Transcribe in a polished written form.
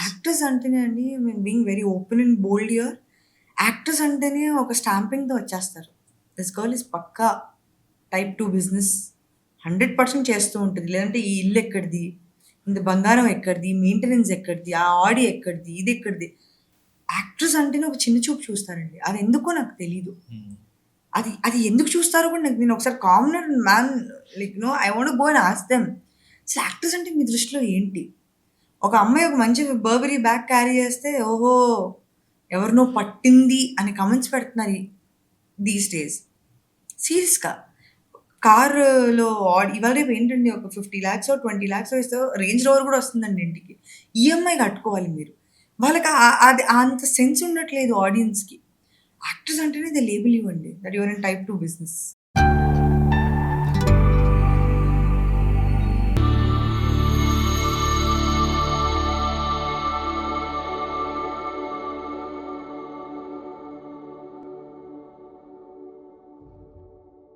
Actors అంటేనే అండి being very open and bold here. Actors అంటేనే ఒక స్టాంపింగ్‌తో వచ్చేస్తారు. దిస్ గర్ల్ ఈస్ పక్కా టైప్ 2 బిజినెస్ 100% చేస్తూ ఉంటది. లేదంటే ఈ ఇల్లు ఎక్కడిది? ఇంత బంగారం ఎక్కడిది? మెయింటెనెన్స్ ఎక్కడిది? ఆ ఆడి ఎక్కడిది? ఇది ఎక్కడిది? యాక్టర్స్ అంటేనే ఒక చిన్న చూపు చూస్తారండి. అదెందుకో నాకు తెలీదు. హ్మ్. అది అది ఎందుకు చూస్తారో కూడా నేను ఒకసారి commoner man like I want go and ask them. అసలు యాక్టర్స్ అంటే మీ దృష్టిలో ఏంటి? ఒక అమ్మాయి ఒక మంచి బర్బరీ బ్యాగ్ క్యారీ చేస్తే, ఓహో! ఎవరినో పట్టింది అని కామెంట్స్ పెడుతున్నారు దీస్ డేస్. సీరియస్‌గా. కారులో ఇవాళ రేపు ఏంటండి ఒక 50,00,000 20,00,000 ఇస్తే రేంజ్ రోవర్ కూడా వస్తుందండి ఇంటికి. ఈఎంఐ కట్టుకోవాలి మీరు. వాళ్ళకి అది అంత సెన్స్ ఉండట్లేదు ఆడియన్స్‌కి. యాక్టర్స్ అంటేనే దే లేబుల్ యూ అండి. That you are in type 2 business.